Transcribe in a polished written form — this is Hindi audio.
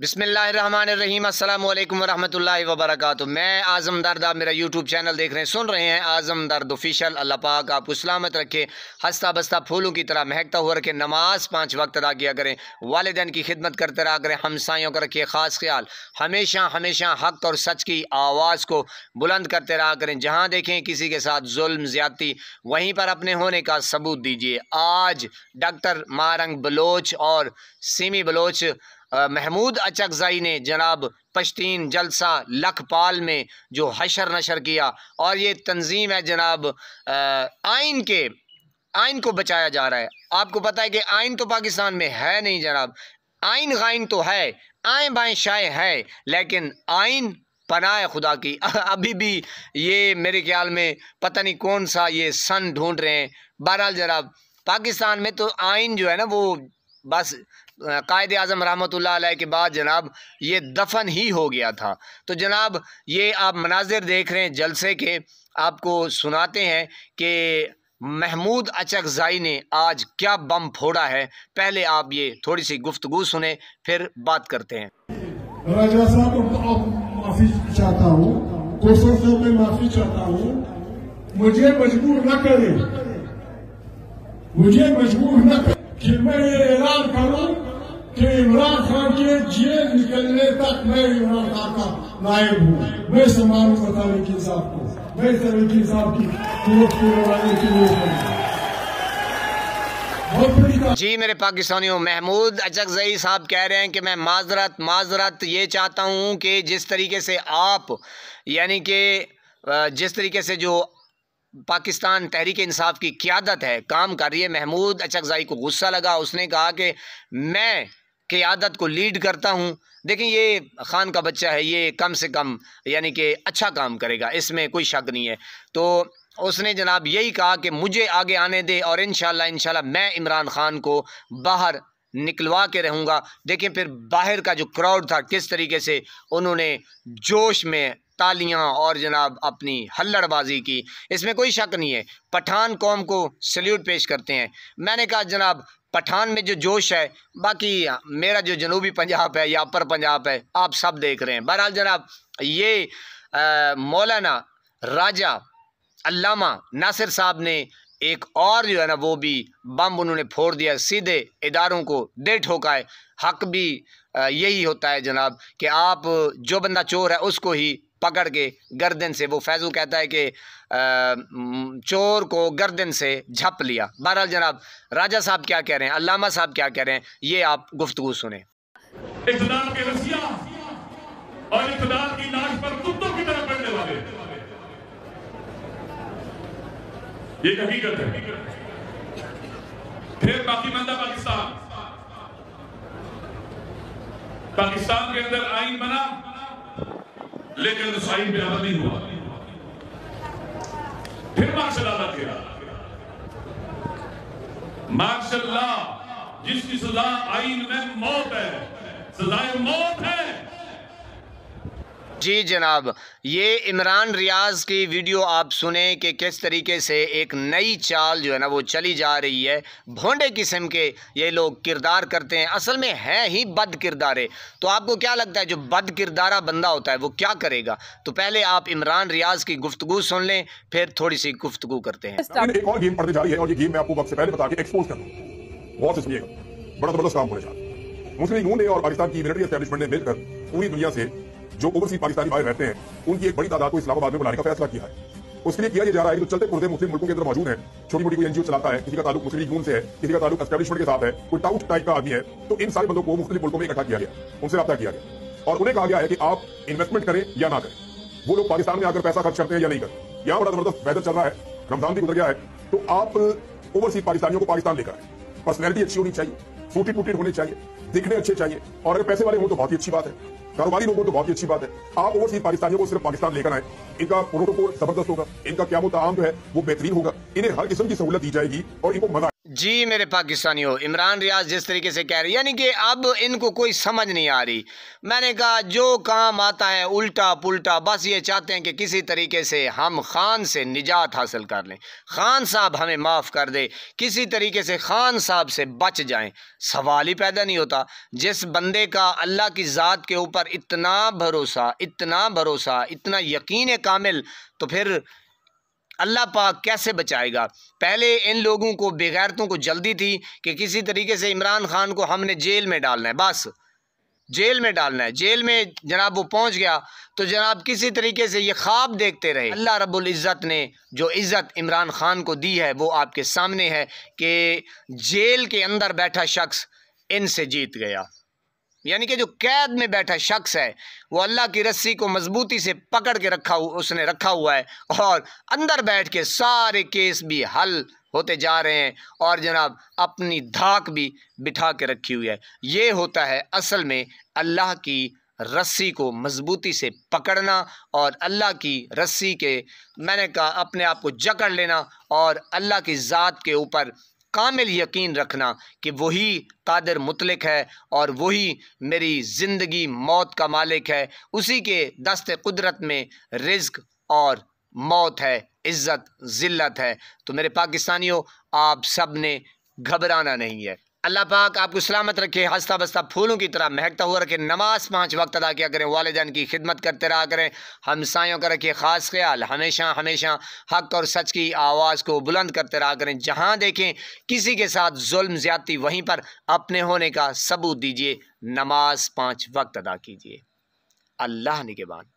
बिस्मिल्लाहिर्रहमानिर्रहीम अस्सलाम वालेकुम वरहमतुल्लाहि वबरकातुहू। मैं आज़म दर्द, आप मेरा यूट्यूब चैनल देख रहे हैं, सुन रहे हैं आज़म दर्द ऑफिशियल। अल्लाह पाक आपको सलामत रखे, हंसता बसता फूलों की तरह महकता हुआ रखे, नमाज 5 वक्त अदा किया करें, वालिदैन की खिदमत करते रहा करें, हमसायों का रखिए ख़ास ख्याल, हमेशा हमेशा हक़ और सच की आवाज़ को बुलंद करते रहा करें। जहाँ देखें किसी के साथ जुल्म ज़्यादती, वहीं पर अपने होने का सबूत दीजिए। आज डॉक्टर मारंग बलोच और सीमी बलोच महमूद अचकज़ई ने जनाब पश्तीन जलसा लखपाल में जो हशर नशर किया, और ये तंजीम है जनाब आइन को बचाया जा रहा है। आपको पता है कि आइन तो पाकिस्तान में है नहीं जनाब, आइन गाइन तो है, आए बाएँ शाये है, लेकिन आइन पनाह खुदा की। अभी भी ये मेरे ख्याल में पता नहीं कौन सा ये सन ढूंढ रहे हैं। बहरहाल जनाब पाकिस्तान में तो आइन जो है ना वो बस कायद आज़म रहमतुल्लाह अलैह के बाद जनाब ये दफन ही हो गया था। तो जनाब ये आप मनाजिर देख रहे हैं जलसे के, आपको सुनाते हैं कि महमूद अचकज़ई ने आज क्या बम फोड़ा है। पहले आप ये थोड़ी सी गुफ्तगू सुने, फिर बात करते हैं। राजा साहब को माफी चाहता हूँ, कोसर साहब मैं माफी चाहता हूँ। मुझे मजबूर न करें, मुझे मजबूर न करें कि मैं ये ऐलान करूं कि इमरान खान के जेल निकलने तक मैं इमरान खान का नायब हूँ। मैं संभालूंगा तारीख इंसाफ को, मैं तारीख इंसाफ की लड़ाई के लिए। जी मेरे पाकिस्तानियों, महमूद अचकज़ई साहब कह रहे हैं कि मैं माजरत ये चाहता हूँ कि जिस तरीके से आप यानी कि जिस तरीके से जो पाकिस्तान तहरीक इंसाफ की क़यादत है काम कर रही है, महमूद अचकज़ई को गुस्सा लगा। उसने कहा कि मैं क़यादत को लीड करता हूँ। देखें ये खान का बच्चा है, ये कम से कम यानी कि अच्छा काम करेगा, इसमें कोई शक नहीं है। तो उसने जनाब यही कहा कि मुझे आगे आने दे और इंशाल्लाह मैं इमरान खान को बाहर निकलवा के रहूँगा। देखें फिर बाहर का जो क्राउड था किस तरीके से उन्होंने जोश में तालियां और जनाब अपनी हल्लड़बाजी की, इसमें कोई शक नहीं है। पठान कौम को सल्यूट पेश करते हैं। मैंने कहा जनाब पठान में जो जोश है, बाकी मेरा जो जनूबी पंजाब है या अपर पंजाब है आप सब देख रहे हैं। बहरहाल जनाब ये मौलाना राजा अल्लामा नासिर साहब ने एक और जो है ना वो भी बम उन्होंने फोड़ दिया, सीधे इदारों को दे ठोकाए। हक भी यही होता है जनाब कि आप जो बंदा चोर है उसको ही पकड़ के गर्दन से, वो फैजू कहता है कि चोर को गर्दन से झप लिया। बहरहाल जनाब राजा साहब क्या कह रहे हैं, अल्लामा साहब क्या कह रहे हैं, ये आप गुफ्तगू सुने। इक़्तिदार के रसिया और इक़्तिदार की नाश पर कुत्तों की तरह बढ़ने वाले, ये हकीकत है। फिर बाकी मंदा पाकिस्तान के अंदर आइन बना, लेकिन उस आइन पे अमल नहीं हुआ। फिर मार्शल लॉ किया, मार्शल लॉ जिसकी सजा आइन में मौत है, सजाए मौत है। जी जनाब ये इमरान रियाज की वीडियो आप सुने कि किस तरीके से एक नई चाल जो है ना वो चली जा रही है। भोंडे किस्म के ये लोग किरदार करते हैं, असल में हैं ही बद किरदारे। तो आपको क्या लगता है जो बद किरदारा बंदा होता है वो क्या करेगा? तो पहले आप इमरान रियाज की गुफ्तगू सुन लें, फिर थोड़ी सी गुफ्तगू करते हैं। एक और गेम पढ़ने जा रही है और ये गेम मैं आपको वक्त से पहले बता के एक्सपोज कर दूं। बहुत से सुनिएगा, बड़ा जबरदस्त काम होने जा रहा है। मुस्लिम लीग ने और पाकिस्तान की मिलिट्री एस्टेब्लिशमेंट ने मिलकर पूरी दुनिया से जो ओवरसीज पाकिस्तानी बाहर रहते हैं उनकी एक बड़ी तादाद को इस्लामाबाद में बुलाने का फैसला किया है। उसके लिए किया ये जा रहा है कि जो चलते पुरते मुस्लिम मुल्कों के अंदर मौजूद है, छोटी मोटी कोई एनजीओ चलाता है, किसी का ताल्लुक मुस्लिम लीग नून से है, किसी का ताल्लुक एस्टेब्लिशमेंट के साथ है, कोई टाउट टाइप का आदमी है, तो इन सारे बंदों को मुख्तलिफ मुल्कों में इकट्ठा किया गया, उनसे रब्ता किया गया और उन्हें कहा गया है कि आप इन्वेस्टमेंट करें या ना करें। वो लोग पाकिस्तान में आकर पैसा खर्च करते हैं या नहीं करते। यहाँ बड़ा जबरदस्त वेदर चल रहा है, रमजान भी गुजर गया है, तो आप ओवरसीज पाकिस्तानियों को पाकिस्तान लेकर आए। पर्सनैलिटी अच्छी होनी चाहिए, सूटेड बूटेड होने चाहिए, दिखने अच्छे चाहिए, और अगर पैसे वाले हो तो बहुत ही अच्छी बात है, कारोबारी लोगों तो बहुत ही अच्छी बात है। आप ओवरसीज पाकिस्तानियों को सिर्फ पाकिस्तान लेकर आए, इनका प्रोटोकॉल जबरदस्त होगा, इनका क़याम-ओ-तआम जो है वो बेहतरीन होगा, इन्हें हर किस्म की सहूलत दी जाएगी और इनको मजा जी मेरे पाकिस्तानियों, इमरान रियाज जिस तरीके से कह रहे यानी कि अब इनको कोई समझ नहीं आ रही। मैंने कहा जो काम आता है उल्टा पुल्टा, बस ये चाहते हैं कि किसी तरीके से हम खान से निजात हासिल कर लें, खान साहब हमें माफ़ कर दे, किसी तरीके से खान साहब से बच जाएं। सवाल ही पैदा नहीं होता। जिस बंदे का अल्लाह की ज़ात के ऊपर इतना भरोसा, इतना भरोसा, इतना यकीन कामिल, तो फिर अल्लाह पाक कैसे बचाएगा। पहले इन लोगों को, बेगैरतों को जल्दी थी कि किसी तरीके से इमरान खान को हमने जेल में डालना है, बस जेल में डालना है। जेल में जनाब वो पहुंच गया तो जनाब किसी तरीके से ये ख्वाब देखते रहे। अल्लाह रब्बुल इज़्ज़त ने जो इज़्ज़त इमरान खान को दी है वो आपके सामने है कि जेल के अंदर बैठा शख्स इनसे जीत गया। यानी कि जो कैद में बैठा शख्स है वो अल्लाह की रस्सी को मजबूती से पकड़ के उसने रखा हुआ है और अंदर बैठ के सारे केस भी हल होते जा रहे हैं और जनाब अपनी धाक भी बिठा के रखी हुई है। ये होता है असल में अल्लाह की रस्सी को मजबूती से पकड़ना और अल्लाह की रस्सी के, मैंने कहा, अपने आप को जकड़ लेना और अल्लाह की ज़ात के ऊपर कामिल यकीन रखना कि वही कादिर मुतलिक है और वही मेरी ज़िंदगी मौत का मालिक है। उसी के दस्ते कुदरत में रिज़्क और मौत है, इज़्ज़त ज़िल्लत है। तो मेरे पाकिस्तानियों, आप सब ने घबराना नहीं है। अल्लाह पाक आपको सलामत रखे, हंसता बसता फूलों की तरह महकता हुआ रखे। नमाज 5 वक्त अदा किया करें, वालिदैन की खिदमत करते रहा करें, हमसायों का रखिए ख़ास ख्याल। हमेशा हमेशा हक़ और सच की आवाज़ को बुलंद करते रहा करें। जहाँ देखें किसी के साथ जुल्म ज़्यादती, वहीं पर अपने होने का सबूत दीजिए। नमाज 5 वक्त अदा कीजिए। अल्लाह निगहबान।